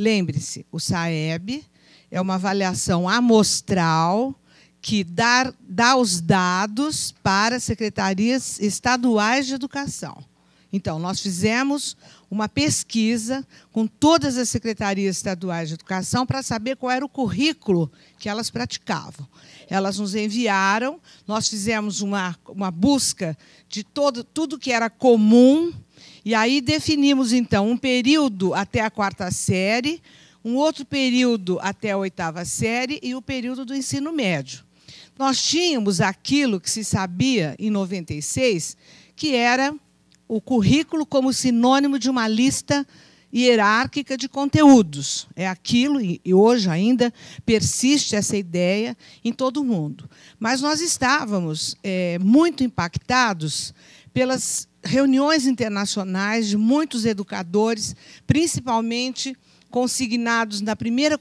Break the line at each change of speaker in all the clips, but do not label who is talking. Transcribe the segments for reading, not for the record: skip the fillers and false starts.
Lembre-se, o SAEB é uma avaliação amostral que dá os dados para as secretarias estaduais de educação. Então, nós fizemos uma pesquisa com todas as secretarias estaduais de educação para saber qual era o currículo que elas praticavam. Elas nos enviaram, nós fizemos uma busca de tudo que era comum, e aí definimos, então, um período até a 4ª série, um outro período até a 8ª série e o período do ensino médio. Nós tínhamos aquilo que se sabia em 96, que era o currículo como sinônimo de uma lista hierárquica de conteúdos. É aquilo, e hoje ainda persiste essa ideia em todo o mundo. Mas nós estávamos muito impactados pelas reuniões internacionais de muitos educadores, principalmente consignados na primeira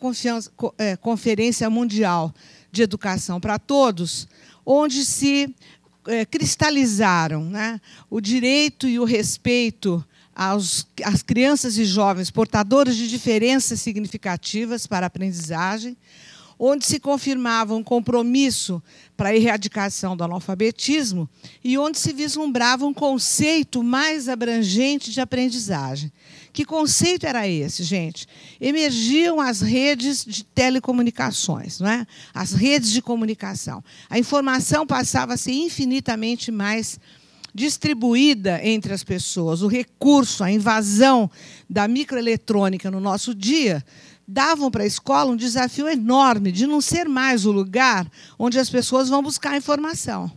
Conferência Mundial de Educação para Todos, onde se cristalizaram, né, o direito e o respeito às crianças e jovens portadoras de diferenças significativas para a aprendizagem, onde se confirmava um compromisso para a erradicação do analfabetismo e onde se vislumbrava um conceito mais abrangente de aprendizagem. Que conceito era esse, gente? Emergiam as redes de telecomunicações, não é? As redes de comunicação. A informação passava a ser infinitamente mais distribuída entre as pessoas. O recurso, a invasão da microeletrônica no nosso dia davam para a escola um desafio enorme de não ser mais o lugar onde as pessoas vão buscar informação.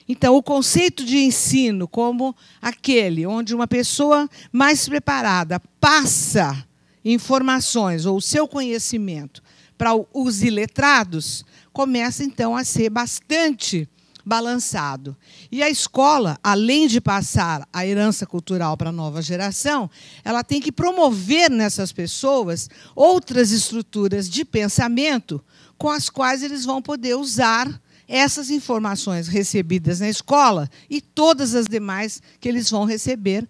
Então, o conceito de ensino como aquele onde uma pessoa mais preparada passa informações ou o seu conhecimento para os iletrados, começa, então, a ser bastante balançado. E a escola, além de passar a herança cultural para a nova geração, ela tem que promover nessas pessoas outras estruturas de pensamento com as quais eles vão poder usar essas informações recebidas na escola e todas as demais que eles vão receber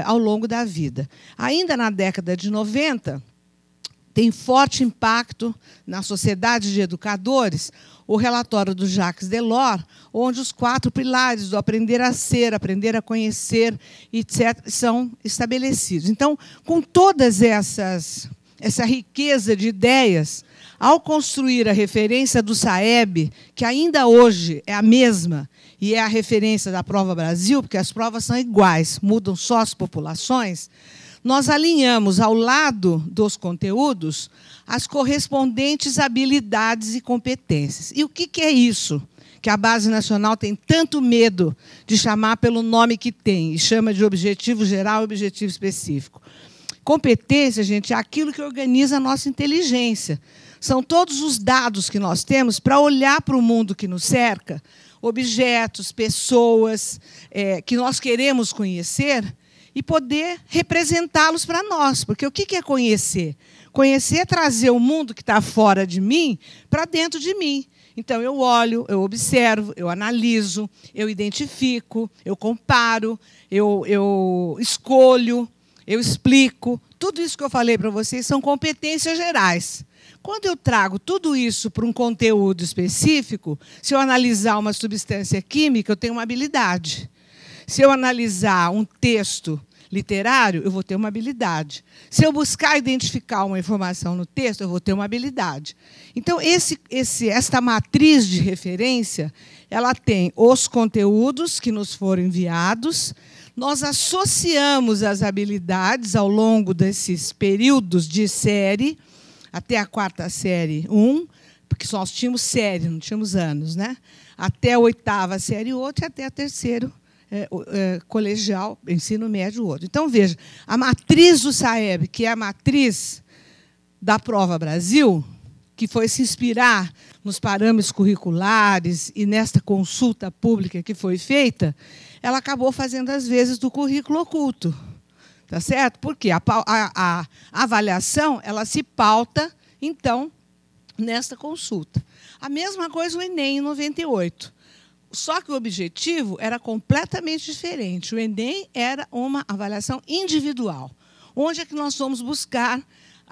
ao longo da vida. Ainda na década de 90, tem forte impacto na sociedade de educadores o relatório do Jacques Delors, onde os 4 pilares do aprender a ser, aprender a conhecer, etc., são estabelecidos. Então, com todas essa riqueza de ideias, ao construir a referência do SAEB, que ainda hoje é a mesma, e é a referência da Prova Brasil, porque as provas são iguais, mudam só as populações, nós alinhamos, ao lado dos conteúdos, as correspondentes habilidades e competências. E o que é isso que a Base Nacional tem tanto medo de chamar pelo nome que tem, e chama de objetivo geral e objetivo específico? Competência, gente, é aquilo que organiza a nossa inteligência. São todos os dados que nós temos para olhar para o mundo que nos cerca, objetos, pessoas que nós queremos conhecer, e poder representá-los para nós. Porque o que é conhecer? Conhecer é trazer o mundo que está fora de mim para dentro de mim. Então, eu olho, eu observo, eu analiso, eu identifico, eu comparo, eu escolho, eu explico. Tudo isso que eu falei para vocês são competências gerais. Quando eu trago tudo isso para um conteúdo específico, se eu analisar uma substância química, eu tenho uma habilidade. Se eu analisar um texto literário, eu vou ter uma habilidade. Se eu buscar identificar uma informação no texto, eu vou ter uma habilidade. Então, esta matriz de referência, ela tem os conteúdos que nos foram enviados, nós associamos as habilidades ao longo desses períodos de série, até a 4ª série 1, porque nós tínhamos série, não tínhamos anos, né? Até a 8ª série outro, e até a 3ª colegial, ensino médio outro. Então, veja, a matriz do SAEB, que é a matriz da Prova Brasil, que foi se inspirar nos parâmetros curriculares e nesta consulta pública que foi feita, ela acabou fazendo, às vezes, do currículo oculto. Tá certo? Porque a avaliação ela se pauta, então, nesta consulta. A mesma coisa o Enem, em 98. Só que o objetivo era completamente diferente. O Enem era uma avaliação individual. Onde é que nós fomos buscar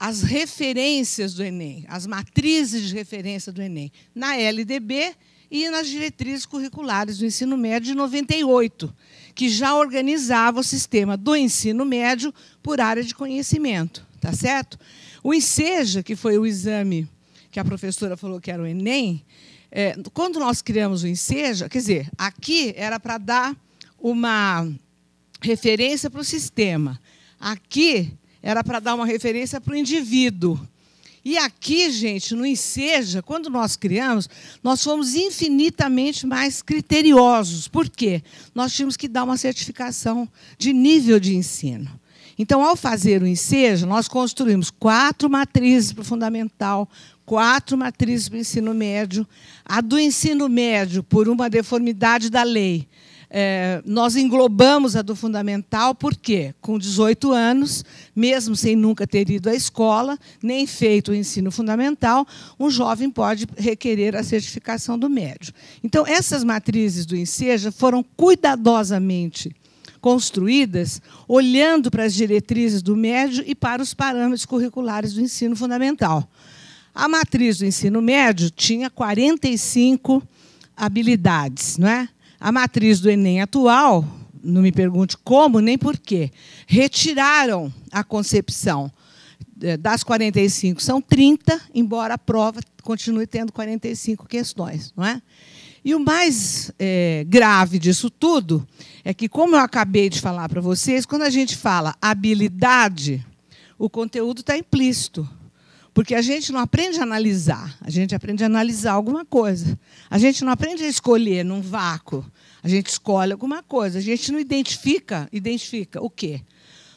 as referências do Enem, as matrizes de referência do Enem, na LDB e nas diretrizes curriculares do ensino médio de 98, que já organizava o sistema do ensino médio por área de conhecimento, tá certo? O Enseja, que foi o exame que a professora falou que era o Enem, quando nós criamos o Enseja, quer dizer, aqui era para dar uma referência para o sistema, aqui era para dar uma referência para o indivíduo. E aqui, gente, no Enseja, quando nós criamos, nós fomos infinitamente mais criteriosos. Por quê? Nós tínhamos que dar uma certificação de nível de ensino. Então, ao fazer o Enseja, nós construímos 4 matrizes para o fundamental, 4 matrizes para o ensino médio. A do ensino médio, por uma deformidade da lei, nós englobamos a do fundamental, porque, com 18 anos, mesmo sem nunca ter ido à escola, nem feito o ensino fundamental, um jovem pode requerer a certificação do médio. Então, essas matrizes do Enseja foram cuidadosamente construídas, olhando para as diretrizes do médio e para os parâmetros curriculares do ensino fundamental. A matriz do ensino médio tinha 45 habilidades, não é? A matriz do Enem atual, não me pergunte como nem por quê, retiraram a concepção. Das 45, são 30, embora a prova continue tendo 45 questões, não é? E o mais grave disso tudo é que, como eu acabei de falar para vocês, quando a gente fala habilidade, o conteúdo está implícito. Porque a gente não aprende a analisar, a gente aprende a analisar alguma coisa. A gente não aprende a escolher num vácuo, a gente escolhe alguma coisa. A gente não identifica o quê?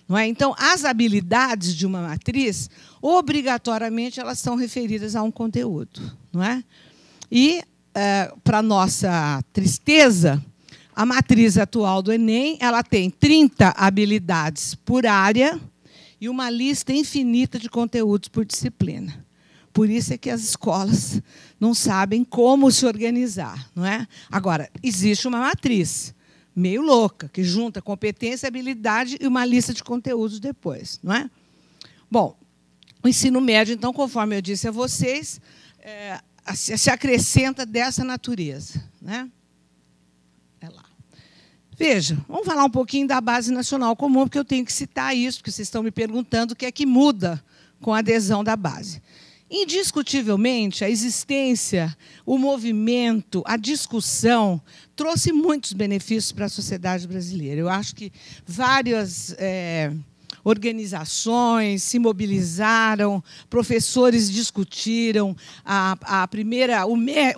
Não é? Então, as habilidades de uma matriz, obrigatoriamente, elas são referidas a um conteúdo. Não é? E, para nossa tristeza, a matriz atual do Enem ela tem 30 habilidades por área, e uma lista infinita de conteúdos por disciplina. Por isso é que as escolas não sabem como se organizar, não é? Agora, existe uma matriz meio louca, que junta competência, habilidade e uma lista de conteúdos depois, não é? Bom, o ensino médio, então, conforme eu disse a vocês, se acrescenta dessa natureza, né? É lá. Veja, vamos falar um pouquinho da Base Nacional Comum, porque eu tenho que citar isso, porque vocês estão me perguntando o que é que muda com a adesão da base. Indiscutivelmente, a existência, o movimento, a discussão trouxe muitos benefícios para a sociedade brasileira. Eu acho que várias organizações se mobilizaram, professores discutiram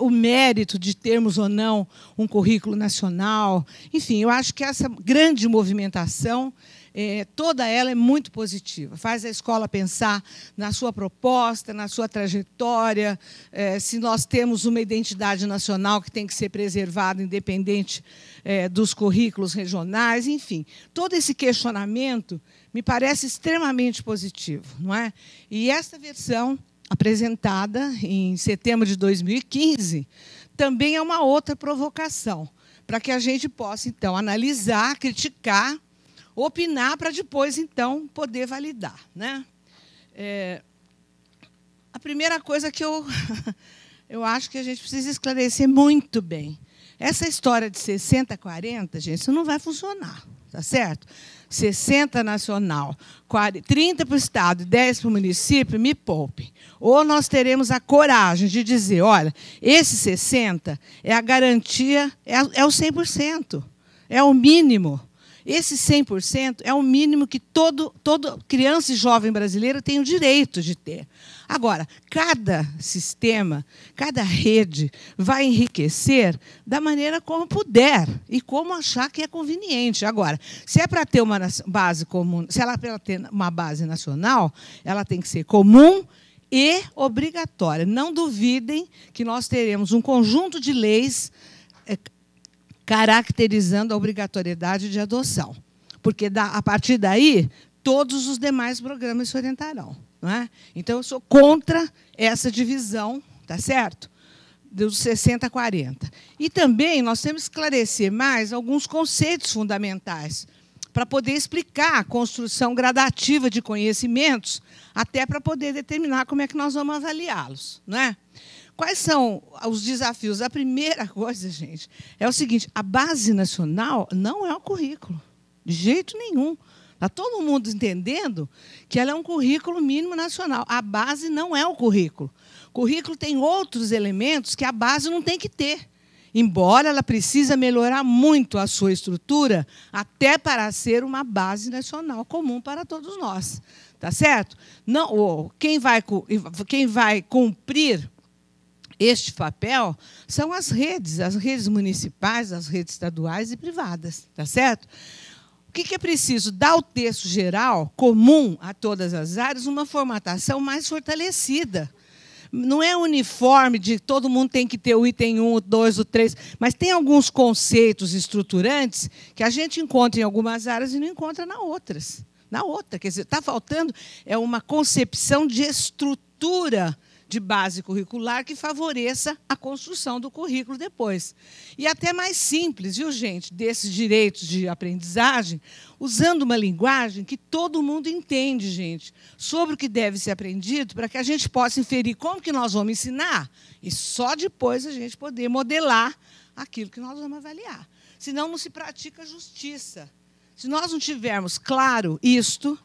o mérito de termos ou não um currículo nacional. Enfim, eu acho que essa grande movimentação, toda ela é muito positiva. Faz a escola pensar na sua proposta, na sua trajetória, se nós temos uma identidade nacional que tem que ser preservada, independente dos currículos regionais, enfim. Todo esse questionamento me parece extremamente positivo, não é? E esta versão, apresentada em setembro de 2015, também é uma outra provocação, para que a gente possa, então, analisar, criticar, opinar, para depois, então, poder validar, né? A primeira coisa que eu acho que a gente precisa esclarecer muito bem. Essa história de 60-40, gente, isso não vai funcionar, tá certo? 60 nacional, 30 para o Estado e 10 para o município, me poupe. Ou nós teremos a coragem de dizer, olha, esse 60 é a garantia, é o 100%, é o mínimo. Esse 100% é o mínimo que toda criança e jovem brasileiro tem o direito de ter. Agora, cada sistema, cada rede vai enriquecer da maneira como puder e como achar que é conveniente. Agora, se é para ter uma base comum, se ela é para ter uma base nacional, ela tem que ser comum e obrigatória. Não duvidem que nós teremos um conjunto de leis caracterizando a obrigatoriedade de adoção. Porque, a partir daí, todos os demais programas se orientarão. Não é? Então, eu sou contra essa divisão, tá certo? Dos 60-40. E também nós temos que esclarecer mais alguns conceitos fundamentais para poder explicar a construção gradativa de conhecimentos, até para poder determinar como é que nós vamos avaliá-los, não é? Quais são os desafios? A primeira coisa, gente, é o seguinte: a base nacional não é o currículo, de jeito nenhum. Está todo mundo entendendo que ela é um currículo mínimo nacional. A base não é o currículo. O currículo tem outros elementos que a base não tem que ter, embora ela precisa melhorar muito a sua estrutura até para ser uma base nacional comum para todos nós. Tá certo? Não, quem vai cumprir este papel são as redes municipais, as redes estaduais e privadas. Tá certo? O que é preciso? Dar ao texto geral, comum a todas as áreas, uma formatação mais fortalecida. Não é uniforme de todo mundo tem que ter o item 1, o 2, o 3, mas tem alguns conceitos estruturantes que a gente encontra em algumas áreas e não encontra nas outras. Quer dizer, está faltando uma concepção de estrutura de base curricular que favoreça a construção do currículo depois. E até mais simples, viu, gente, desses direitos de aprendizagem, usando uma linguagem que todo mundo entende, gente, sobre o que deve ser aprendido, para que a gente possa inferir como que nós vamos ensinar e só depois a gente poder modelar aquilo que nós vamos avaliar. Senão não se pratica justiça. Se nós não tivermos claro isto,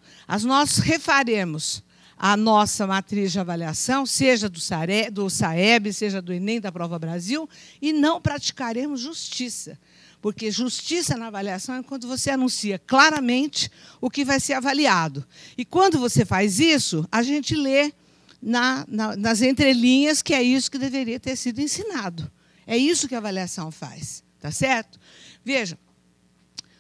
nós refaremos a nossa matriz de avaliação, seja do SAEB, seja do Enem, da Prova Brasil, e não praticaremos justiça. Porque justiça na avaliação é quando você anuncia claramente o que vai ser avaliado. E quando você faz isso, a gente lê nas entrelinhas que é isso que deveria ter sido ensinado. É isso que a avaliação faz. Tá certo? Veja,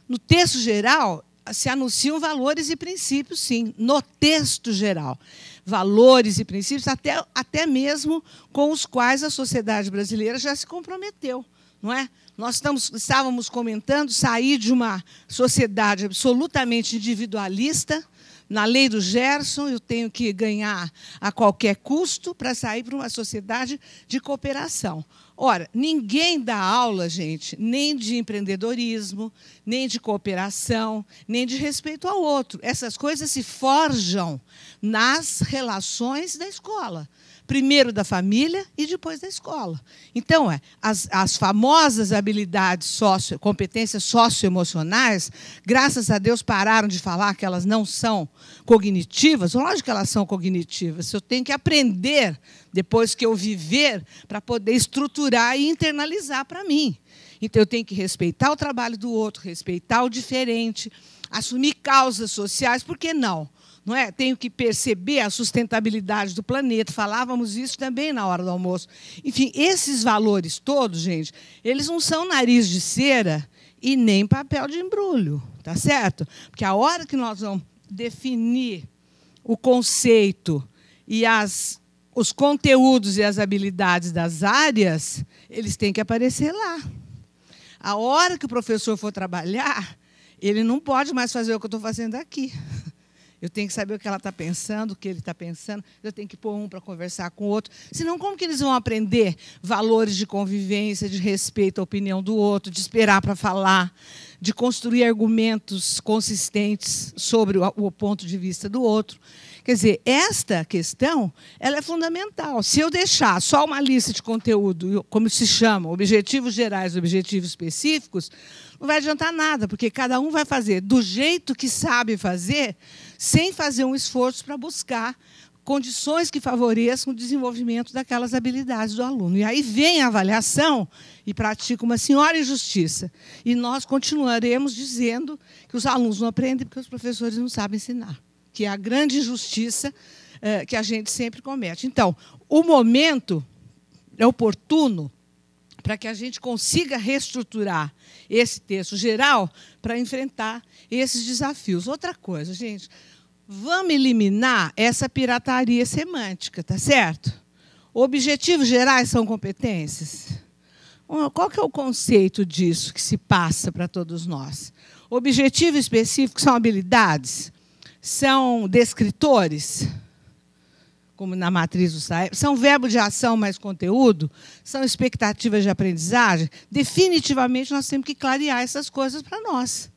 no texto geral se anunciam valores e princípios, sim, no texto geral. Valores e princípios até mesmo com os quais a sociedade brasileira já se comprometeu, não é? Nós estávamos comentando sair de uma sociedade absolutamente individualista. Na lei do Gerson, eu tenho que ganhar a qualquer custo para sair para uma sociedade de cooperação. Ora, ninguém dá aula, gente, nem de empreendedorismo, nem de cooperação, nem de respeito ao outro. Essas coisas se forjam nas relações da escola. Primeiro da família e depois da escola. Então, as famosas habilidades competências socioemocionais, graças a Deus pararam de falar que elas não são cognitivas. Lógico que elas são cognitivas. Eu tenho que aprender, depois que eu viver, para poder estruturar e internalizar para mim. Então, eu tenho que respeitar o trabalho do outro, respeitar o diferente, assumir causas sociais, por que não? Não é? Tenho que perceber a sustentabilidade do planeta. Falávamos isso também na hora do almoço. Enfim, esses valores todos, gente, eles não são nariz de cera e nem papel de embrulho, tá certo? Porque a hora que nós vamos definir o conceito e os conteúdos e as habilidades das áreas, eles têm que aparecer lá. A hora que o professor for trabalhar, ele não pode mais fazer o que eu estou fazendo aqui. Eu tenho que saber o que ela está pensando, o que ele está pensando. Eu tenho que pôr um para conversar com o outro. Senão, como que eles vão aprender valores de convivência, de respeito à opinião do outro, de esperar para falar, de construir argumentos consistentes sobre o ponto de vista do outro? Quer dizer, esta questão ela é fundamental. Se eu deixar só uma lista de conteúdo, como se chama, objetivos gerais e objetivos específicos, não vai adiantar nada, porque cada um vai fazer do jeito que sabe fazer, sem fazer um esforço para buscar condições que favoreçam o desenvolvimento daquelas habilidades do aluno. E aí vem a avaliação e pratica uma senhora injustiça. E nós continuaremos dizendo que os alunos não aprendem porque os professores não sabem ensinar, que é a grande injustiça que a gente sempre comete. Então, o momento é oportuno para que a gente consiga reestruturar esse texto geral para enfrentar esses desafios. Outra coisa, gente, vamos eliminar essa pirataria semântica, tá certo? Objetivos gerais são competências? Qual que é o conceito disso que se passa para todos nós? Objetivo específico são habilidades? São descritores? Como na matriz do SAEB, são verbo de ação mais conteúdo, são expectativas de aprendizagem. Definitivamente, nós temos que clarear essas coisas para nós.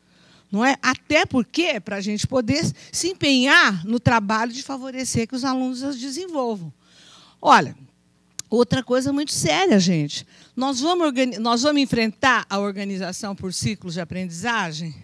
não é? Até porque, para a gente poder se empenhar no trabalho de favorecer que os alunos as desenvolvam. Olha, outra coisa muito séria, gente. Nós vamos enfrentar a organização por ciclos de aprendizagem?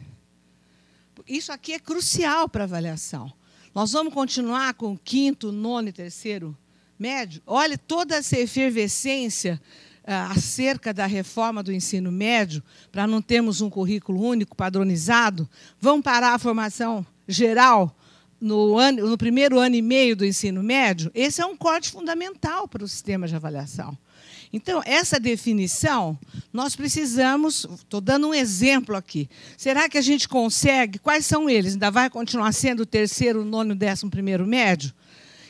Isso aqui é crucial para a avaliação. Nós vamos continuar com o 5º, 9º e 3º médio? Olha, toda essa efervescência acerca da reforma do ensino médio, para não termos um currículo único, padronizado, vão parar a formação geral no primeiro ano e meio do ensino médio? Esse é um corte fundamental para o sistema de avaliação. Então, essa definição, nós precisamos... Estou dando um exemplo aqui. Será que a gente consegue? Quais são eles? Ainda vai continuar sendo o 3º, 9º e 11º médio?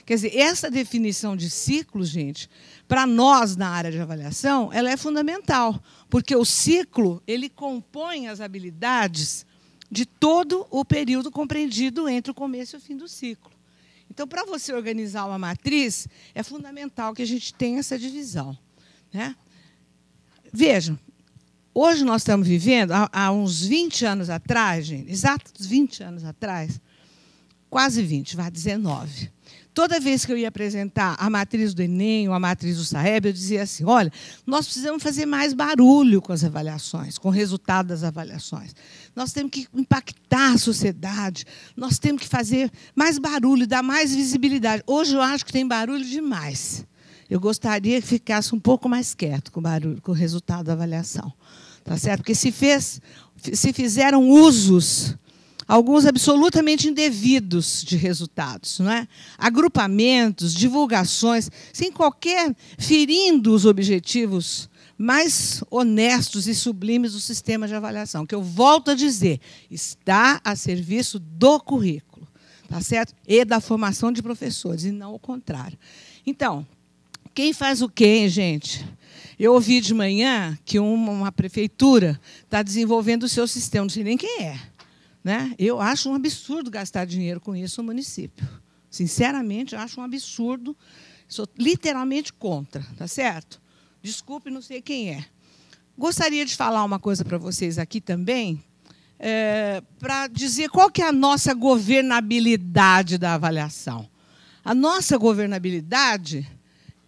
Quer dizer, essa definição de ciclos, gente, para nós, na área de avaliação, ela é fundamental, porque o ciclo ele compõe as habilidades de todo o período compreendido entre o começo e o fim do ciclo. Então, para você organizar uma matriz, é fundamental que a gente tenha essa divisão, né? Vejam, hoje nós estamos vivendo, há uns 20 anos atrás, gente, exatos 20 anos atrás, quase 20, vai 19. Toda vez que eu ia apresentar a matriz do Enem ou a matriz do Saeb, eu dizia assim, olha, nós precisamos fazer mais barulho com as avaliações, com o resultado das avaliações. Nós temos que impactar a sociedade, nós temos que fazer mais barulho, dar mais visibilidade. Hoje eu acho que tem barulho demais. Eu gostaria que ficasse um pouco mais quieto com o barulho, com o resultado da avaliação. Tá certo? Porque se fizeram usos, alguns absolutamente indevidos de resultados, não é? Agrupamentos, divulgações, sem qualquer... ferindo os objetivos mais honestos e sublimes do sistema de avaliação, que eu volto a dizer, está a serviço do currículo, tá certo? E da formação de professores, e não o contrário. Então, quem faz o quê, hein, gente? Eu ouvi de manhã que uma prefeitura está desenvolvendo o seu sistema, não sei nem quem é. Né? Eu acho um absurdo gastar dinheiro com isso no município. Sinceramente, eu acho um absurdo. Sou literalmente contra, tá certo? Desculpe, não sei quem é. Gostaria de falar uma coisa para vocês aqui também, para dizer qual que é a nossa governabilidade da avaliação. A nossa governabilidade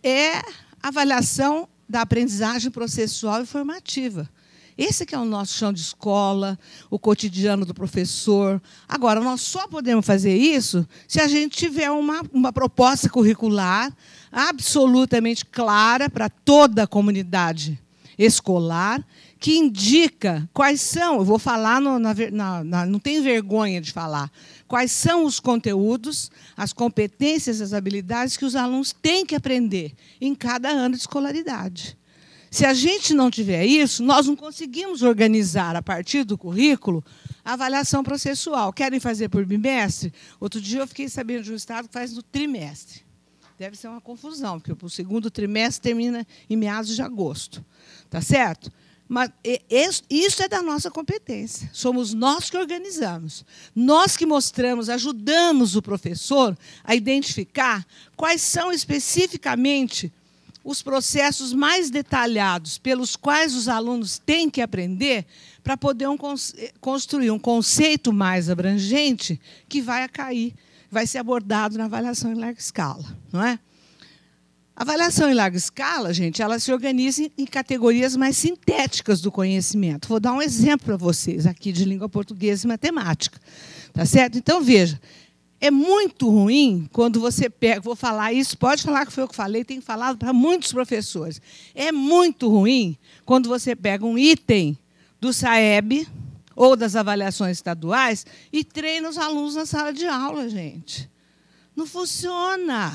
é a avaliação da aprendizagem processual e formativa. Esse que é o nosso chão de escola, o cotidiano do professor. Agora, nós só podemos fazer isso se a gente tiver uma proposta curricular absolutamente clara para toda a comunidade escolar, que indica quais são, eu vou falar, não tenho vergonha de falar, quais são os conteúdos, as competências, as habilidades que os alunos têm que aprender em cada ano de escolaridade. Se a gente não tiver isso, nós não conseguimos organizar, a partir do currículo, a avaliação processual. Querem fazer por bimestre? Outro dia eu fiquei sabendo de um estado que faz no trimestre. Deve ser uma confusão, porque o 2º trimestre termina em meados de agosto. Tá certo? Mas isso é da nossa competência. Somos nós que organizamos. Nós que mostramos, ajudamos o professor a identificar quais são especificamente os processos mais detalhados pelos quais os alunos têm que aprender para poder construir um conceito mais abrangente que vai ser abordado na avaliação em larga escala, não é? A avaliação em larga escala, gente, ela se organiza em categorias mais sintéticas do conhecimento. Vou dar um exemplo para vocês aqui de língua portuguesa e matemática, tá certo? Então, veja, é muito ruim quando você pega... Vou falar isso, pode falar que foi eu que falei, tenho falado para muitos professores. É muito ruim quando você pega um item do Saeb ou das avaliações estaduais e treina os alunos na sala de aula, gente. Não funciona.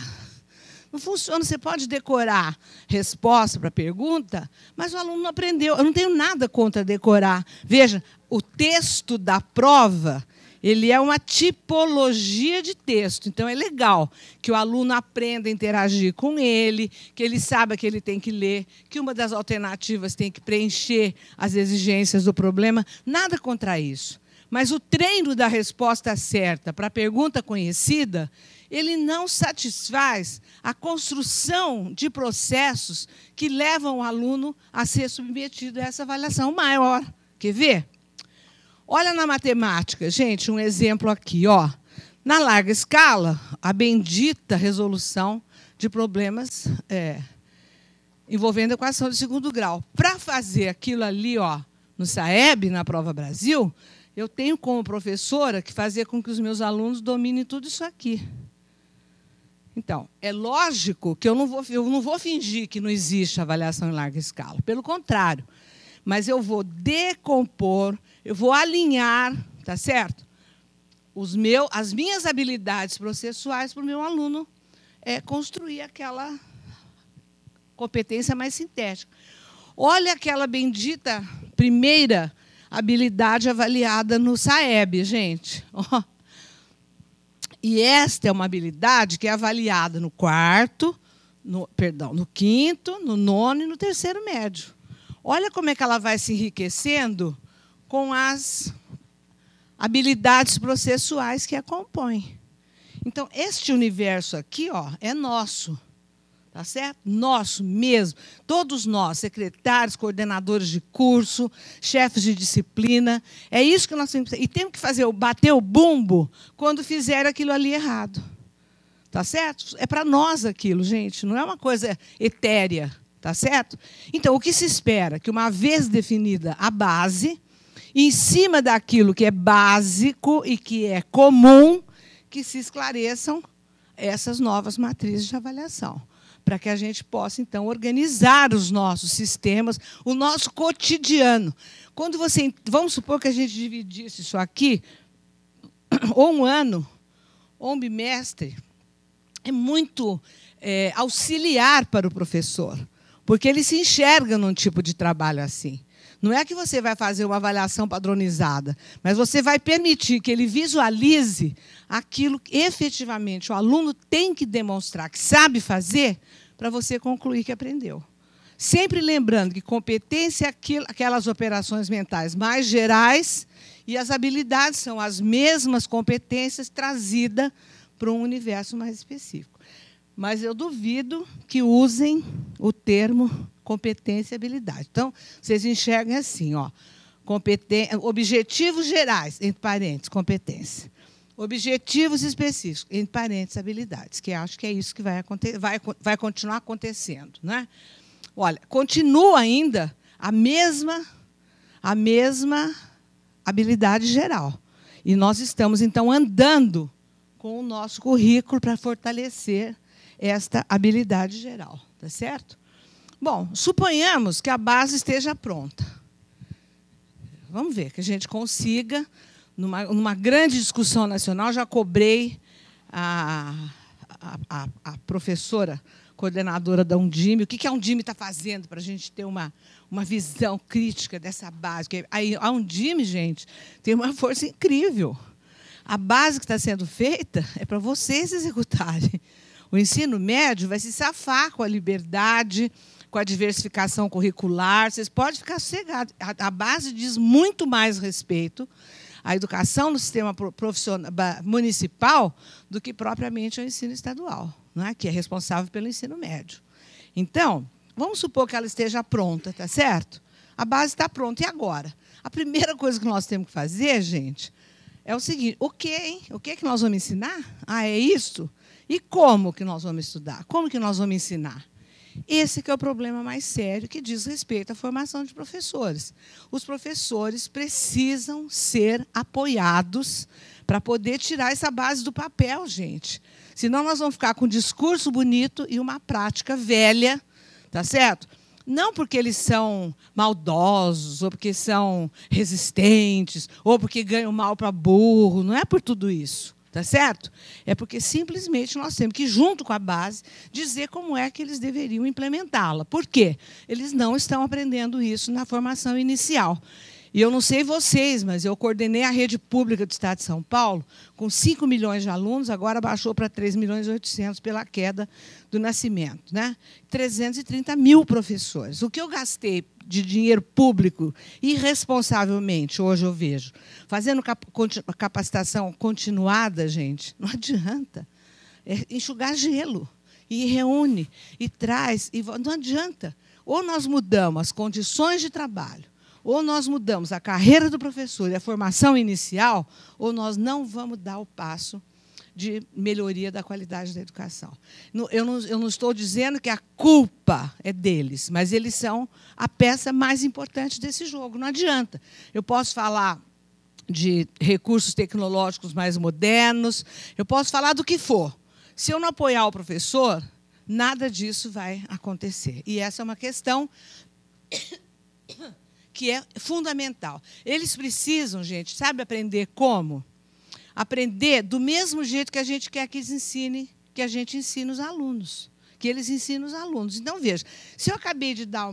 Não funciona. Você pode decorar resposta para a pergunta, mas o aluno não aprendeu. Eu não tenho nada contra decorar. Veja, o texto da prova... ele é uma tipologia de texto. Então, é legal que o aluno aprenda a interagir com ele, que ele saiba que ele tem que ler, que uma das alternativas tem que preencher as exigências do problema. Nada contra isso. Mas o treino da resposta certa para a pergunta conhecida, ele não satisfaz a construção de processos que levam o aluno a ser submetido a essa avaliação maior. Quer ver? Olha na matemática, gente, um exemplo aqui, ó. Na larga escala, a bendita resolução de problemas envolvendo equação de segundo grau. Para fazer aquilo ali, ó, no SAEB, na Prova Brasil, eu tenho como professora que fazer com que os meus alunos dominem tudo isso aqui. Então, é lógico que eu não vou fingir que não existe avaliação em larga escala. Pelo contrário. Mas eu vou decompor, eu vou alinhar, tá certo? As minhas habilidades processuais para o meu aluno construir aquela competência mais sintética. Olha aquela bendita primeira habilidade avaliada no SAEB, gente. Oh. E esta é uma habilidade que é avaliada no no quinto, no nono e no terceiro médio. Olha como é que ela vai se enriquecendo com as habilidades processuais que a compõem. Então, este universo aqui, ó, é nosso. Tá certo? Nosso mesmo. Todos nós, secretários, coordenadores de curso, chefes de disciplina. É isso que nós temos que fazer. E temos que bater o bumbo quando fizer aquilo ali errado. Tá certo? É para nós aquilo, gente. Não é uma coisa etérea. Tá certo? Então, o que se espera? Que, uma vez definida a base, em cima daquilo que é básico e que é comum, que se esclareçam essas novas matrizes de avaliação, para que a gente possa, então, organizar os nossos sistemas, o nosso cotidiano. Vamos supor que a gente dividisse isso aqui, ou um ano, ou um bimestre, é muito auxiliar para o professor, porque ele se enxerga num tipo de trabalho assim. Não é que você vai fazer uma avaliação padronizada, mas você vai permitir que ele visualize aquilo que, efetivamente, o aluno tem que demonstrar que sabe fazer para você concluir que aprendeu. Sempre lembrando que competência é aquelas operações mentais mais gerais e as habilidades são as mesmas competências trazidas para um universo mais específico. Mas eu duvido que usem o termo competência e habilidade. Então, vocês enxergam assim, ó, objetivos gerais, entre parênteses, competência. Objetivos específicos, entre parênteses, habilidades, que acho que é isso que vai continuar acontecendo. Né? Olha, continua ainda a mesma habilidade geral. E nós estamos, então, andando com o nosso currículo para fortalecer esta habilidade geral. Tá certo? Bom, suponhamos que a base esteja pronta. Vamos ver, que a gente consiga, numa grande discussão nacional, já cobrei a professora coordenadora da Undime, o que a Undime está fazendo para a gente ter uma visão crítica dessa base. A Undime, gente, tem uma força incrível. A base que está sendo feita é para vocês executarem. O ensino médio vai se safar com a liberdade, com a diversificação curricular. Vocês podem ficar sossegados. A base diz muito mais respeito à educação no sistema profissional, municipal do que propriamente ao ensino estadual, né, que é responsável pelo ensino médio. Então, vamos supor que ela esteja pronta, tá certo? A base está pronta. E agora? A primeira coisa que nós temos que fazer, gente, é o seguinte: o quê, hein? O que nós vamos ensinar? Ah, é isso? E como que nós vamos estudar? Como que nós vamos ensinar? Esse que é o problema mais sério que diz respeito à formação de professores. Os professores precisam ser apoiados para poder tirar essa base do papel, gente. Senão nós vamos ficar com um discurso bonito e uma prática velha, tá certo? Não porque eles são maldosos, ou porque são resistentes, ou porque ganham mal para burro, não é por tudo isso. Tá certo? É porque, simplesmente, nós temos que, junto com a base, dizer como é que eles deveriam implementá-la. Por quê? Eles não estão aprendendo isso na formação inicial. E eu não sei vocês, mas eu coordenei a rede pública do Estado de São Paulo, com 5 milhões de alunos, agora baixou para 3 milhões e 800 pela queda do nascimento. Né? 330 mil professores. O que eu gastei de dinheiro público irresponsavelmente, hoje eu vejo, fazendo capacitação continuada, gente, não adianta. É enxugar gelo. E reúne, e traz, e não adianta. Ou nós mudamos as condições de trabalho, Ou nós mudamos a carreira do professor e a formação inicial, ou nós não vamos dar o passo de melhoria da qualidade da educação. Eu não estou dizendo que a culpa é deles, mas eles são a peça mais importante desse jogo. Não adianta. Eu posso falar de recursos tecnológicos mais modernos, eu posso falar do que for. Se eu não apoiar o professor, nada disso vai acontecer. E essa é uma questão que é fundamental. Eles precisam, gente, sabe aprender como? Aprender do mesmo jeito que a gente quer que eles ensinem, que a gente ensina os alunos, que eles ensinam os alunos. Então, veja, se eu acabei de dar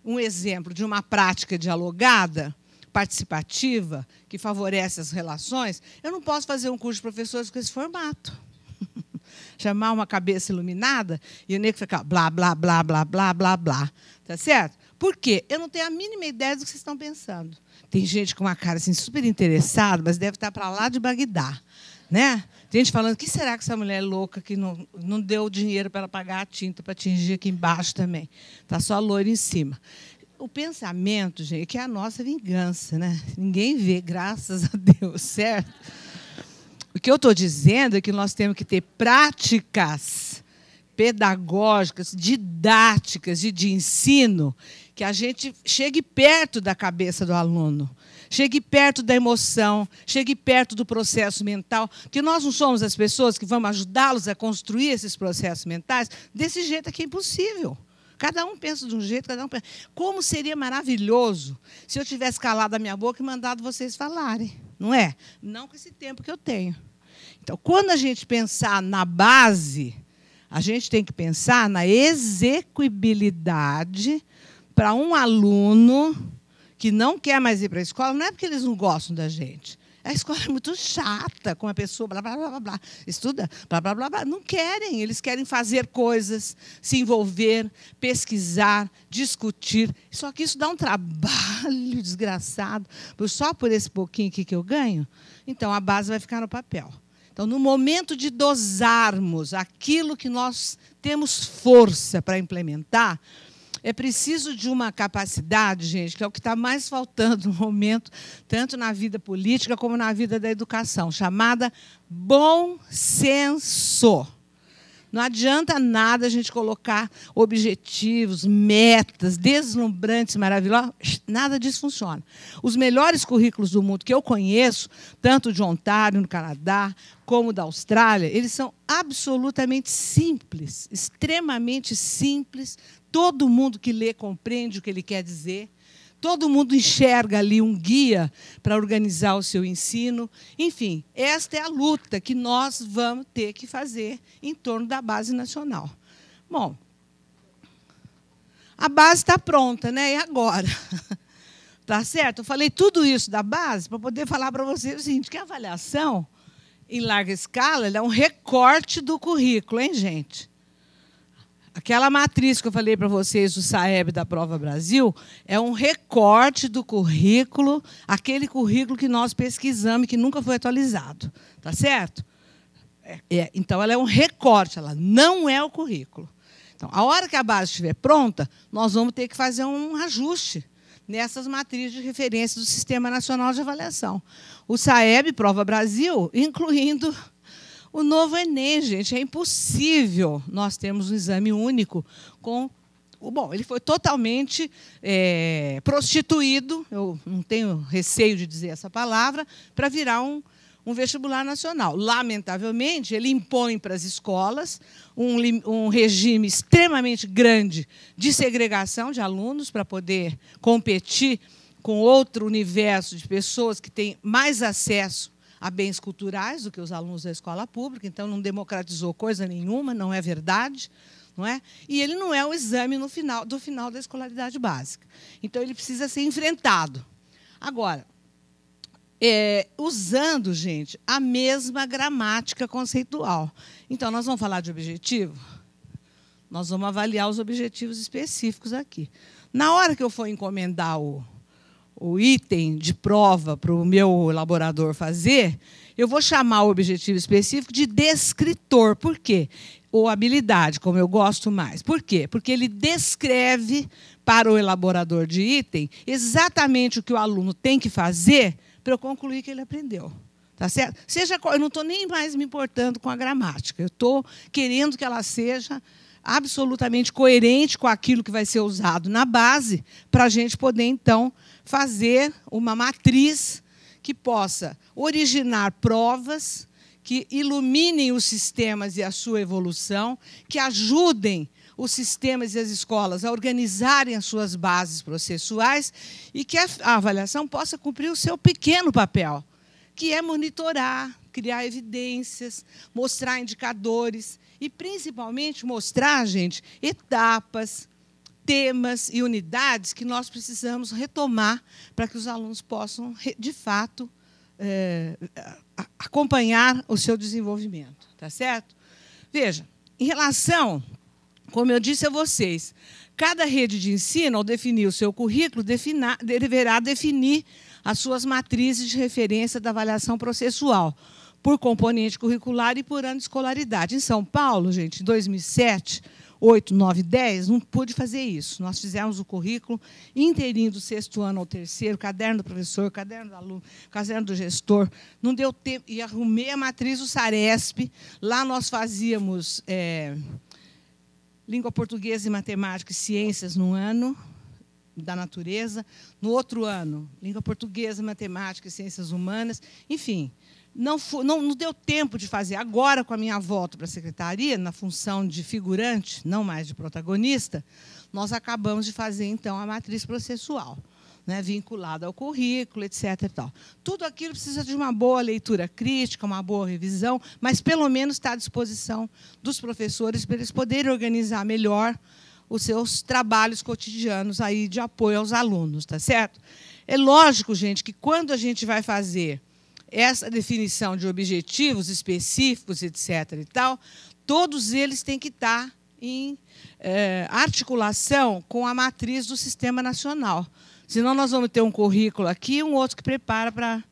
um exemplo de uma prática dialogada, participativa, que favorece as relações, eu não posso fazer um curso de professores com esse formato. Chamar uma cabeça iluminada e o nego ficar blá, blá, blá, blá, blá, blá, blá. Tá certo? Por quê? Eu não tenho a mínima ideia do que vocês estão pensando. Tem gente com uma cara assim, super interessada, mas deve estar para lá de Bagdá. Né? Tem gente falando, o que será que essa mulher é louca que não deu dinheiro para ela pagar a tinta para atingir aqui embaixo também? Está só loiro em cima. O pensamento, gente, que é a nossa vingança. Né? Ninguém vê, graças a Deus, certo? O que eu estou dizendo é que nós temos que ter práticas pedagógicas, didáticas e de ensino que a gente chegue perto da cabeça do aluno, chegue perto da emoção, chegue perto do processo mental, porque nós não somos as pessoas que vamos ajudá-los a construir esses processos mentais. Desse jeito aqui é impossível. Cada um pensa de um jeito, cada um pensa. Como seria maravilhoso se eu tivesse calado a minha boca e mandado vocês falarem, não é? Não com esse tempo que eu tenho. Então, quando a gente pensar na base, a gente tem que pensar na execuibilidade para um aluno que não quer mais ir para a escola. Não é porque eles não gostam da gente. A escola é muito chata, com a pessoa, blá, blá, blá, blá, blá, estuda, blá, blá, blá, blá. Não querem, eles querem fazer coisas, se envolver, pesquisar, discutir. Só que isso dá um trabalho desgraçado. Só por esse pouquinho aqui que eu ganho, então a base vai ficar no papel. Então, no momento de dosarmos aquilo que nós temos força para implementar, é preciso de uma capacidade, gente, que é o que está mais faltando no momento, tanto na vida política como na vida da educação, chamada bom senso. Não adianta nada a gente colocar objetivos, metas deslumbrantes, maravilhosos. Nada disso funciona. Os melhores currículos do mundo que eu conheço, tanto de Ontário, no Canadá, como da Austrália, eles são absolutamente simples, extremamente simples. Todo mundo que lê compreende o que ele quer dizer. Todo mundo enxerga ali um guia para organizar o seu ensino. Enfim, esta é a luta que nós vamos ter que fazer em torno da base nacional. Bom, a base está pronta, né? E agora? Tá certo? Eu falei tudo isso da base para poder falar para vocês o seguinte, que a avaliação, em larga escala, ela é um recorte do currículo, hein, gente? Aquela matriz que eu falei para vocês do SAEB da Prova Brasil é um recorte do currículo, aquele currículo que nós pesquisamos e que nunca foi atualizado. Tá certo? Então, ela é um recorte, ela não é o currículo. Então, a hora que a base estiver pronta, nós vamos ter que fazer um ajuste nessas matrizes de referência do Sistema Nacional de Avaliação. O SAEB Prova Brasil, incluindo o novo Enem, gente, é impossível nós termos um exame único com... Bom, ele foi totalmente prostituído, eu não tenho receio de dizer essa palavra, para virar um vestibular nacional. Lamentavelmente, ele impõe para as escolas um regime extremamente grande de segregação de alunos para poder competir com outro universo de pessoas que têm mais acesso a bens culturais do que os alunos da escola pública, então não democratizou coisa nenhuma, não é verdade, não é? E ele não é o exame do final da escolaridade básica. Então, ele precisa ser enfrentado. Agora, usando, gente, a mesma gramática conceitual. Então, nós vamos falar de objetivo? Nós vamos avaliar os objetivos específicos aqui. Na hora que eu for encomendar o item de prova para o meu elaborador fazer, eu vou chamar o objetivo específico de descritor. Por quê? ou habilidade, como eu gosto mais. Por quê? Porque ele descreve para o elaborador de item exatamente o que o aluno tem que fazer para eu concluir que ele aprendeu. Tá certo? Eu não estou nem mais me importando com a gramática. Eu estou querendo que ela seja absolutamente coerente com aquilo que vai ser usado na base, para a gente poder, então, fazer uma matriz que possa originar provas, que iluminem os sistemas e a sua evolução, que ajudem os sistemas e as escolas a organizarem as suas bases processuais e que a avaliação possa cumprir o seu pequeno papel, que é monitorar, criar evidências, mostrar indicadores e, principalmente, mostrar, gente, etapas, temas e unidades que nós precisamos retomar para que os alunos possam, de fato, acompanhar o seu desenvolvimento. Tá certo? Veja, em relação, como eu disse a vocês, cada rede de ensino, ao definir o seu currículo, deverá definir as suas matrizes de referência da avaliação processual, por componente curricular e por ano de escolaridade. Em São Paulo, gente, em 2007, 8, 9, 10, não pude fazer isso. Nós fizemos o currículo inteirinho do 6º ano ao 3º, caderno do professor, caderno do aluno, caderno do gestor. Não deu tempo. E arrumei a matriz do SARESP. Lá nós fazíamos língua portuguesa e matemática e ciências no ano da natureza. No outro ano, língua portuguesa, matemática e ciências humanas. Enfim, não deu tempo de fazer. Agora, com a minha volta para a secretaria, na função de figurante, não mais de protagonista, nós acabamos de fazer, então, a matriz processual, né, vinculada ao currículo, etc. E tal. Tudo aquilo precisa de uma boa leitura crítica, uma boa revisão, mas, pelo menos, está à disposição dos professores para eles poderem organizar melhor os seus trabalhos cotidianos aí de apoio aos alunos. Tá certo? É lógico, gente, que quando a gente vai fazer essa definição de objetivos específicos, etc. e tal, todos eles têm que estar em articulação com a matriz do Sistema Nacional. Senão, nós vamos ter um currículo aqui e um outro que prepara para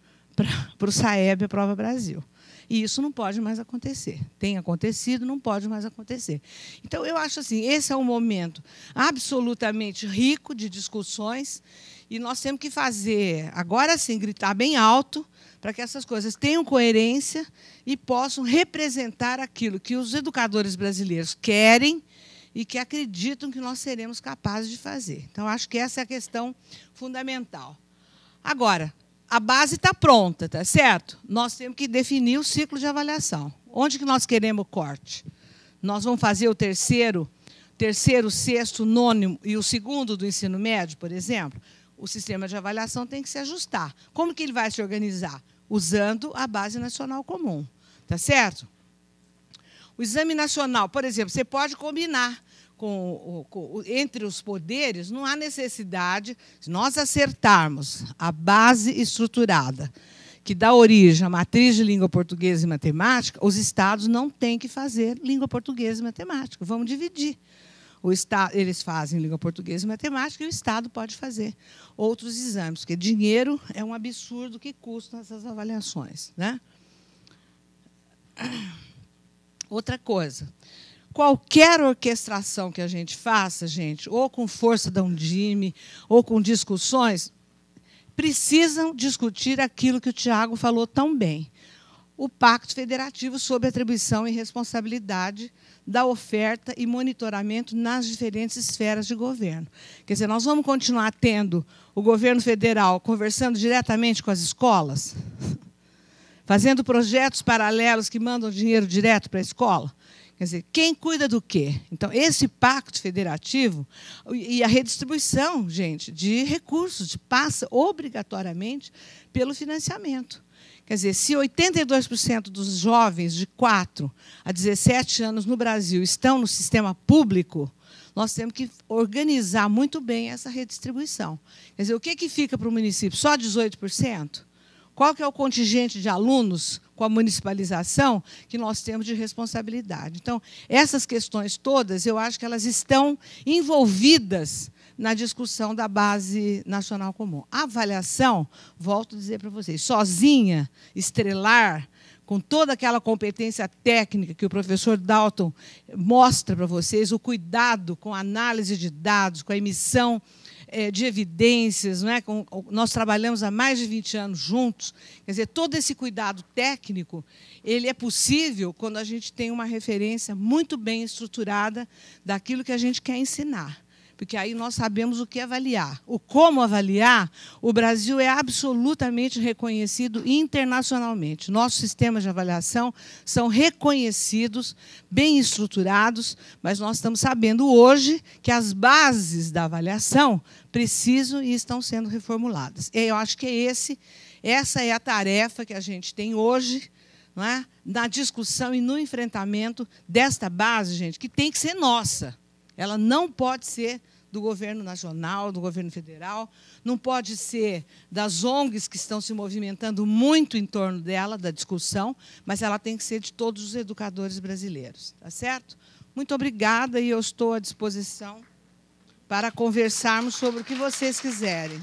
o SAEB, a Prova Brasil. E isso não pode mais acontecer. Tem acontecido, não pode mais acontecer. Então, eu acho assim, esse é um momento absolutamente rico de discussões e nós temos que fazer, agora sim, gritar bem alto, para que essas coisas tenham coerência e possam representar aquilo que os educadores brasileiros querem e que acreditam que nós seremos capazes de fazer. Então, acho que essa é a questão fundamental. Agora, a base está pronta, tá certo? Nós temos que definir o ciclo de avaliação. Onde que nós queremos o corte? Nós vamos fazer o terceiro, sexto, nono e o segundo do ensino médio, por exemplo? O sistema de avaliação tem que se ajustar. Como que ele vai se organizar? Usando a base nacional comum. Tá certo? O exame nacional, por exemplo, você pode combinar entre os poderes, não há necessidade, se nós acertarmos a base estruturada, que dá origem à matriz de língua portuguesa e matemática, os estados não têm que fazer língua portuguesa e matemática. Vamos dividir. Eles fazem língua portuguesa e matemática e o Estado pode fazer outros exames, porque dinheiro é um absurdo que custam essas avaliações, né? Outra coisa, qualquer orquestração que a gente faça, gente, ou com força da Undime, ou com discussões, precisam discutir aquilo que o Tiago falou tão bem. O Pacto Federativo sobre Atribuição e Responsabilidade da Oferta e Monitoramento nas diferentes esferas de governo. Quer dizer, nós vamos continuar tendo o governo federal conversando diretamente com as escolas, fazendo projetos paralelos que mandam dinheiro direto para a escola? Quer dizer, quem cuida do quê? Então, esse pacto federativo e a redistribuição, gente, de recursos passa obrigatoriamente pelo financiamento. Quer dizer, se 82% dos jovens de 4 a 17 anos no Brasil estão no sistema público, nós temos que organizar muito bem essa redistribuição. Quer dizer, o que fica para o município? Só 18%? Qual que é o contingente de alunos com a municipalização que nós temos de responsabilidade? Então, essas questões todas, eu acho que elas estão envolvidas na discussão da base nacional comum. A avaliação, volto a dizer para vocês, sozinha, estrelar, com toda aquela competência técnica que o professor Dalton mostra para vocês, o cuidado com a análise de dados, com a emissão de evidências, não é? Nós trabalhamos há mais de 20 anos juntos. Quer dizer, todo esse cuidado técnico ele é possível quando a gente tem uma referência muito bem estruturada daquilo que a gente quer ensinar. Porque aí nós sabemos o que avaliar. O como avaliar, o Brasil é absolutamente reconhecido internacionalmente. Nossos sistemas de avaliação são reconhecidos, bem estruturados, mas nós estamos sabendo hoje que as bases da avaliação precisam e estão sendo reformuladas. E eu acho que essa é a tarefa que a gente tem hoje, não é? Na discussão e no enfrentamento desta base, gente, que tem que ser nossa. Ela não pode ser do governo nacional, do governo federal, não pode ser das ONGs que estão se movimentando muito em torno dela, da discussão, mas ela tem que ser de todos os educadores brasileiros. Tá certo? Muito obrigada e eu estou à disposição para conversarmos sobre o que vocês quiserem.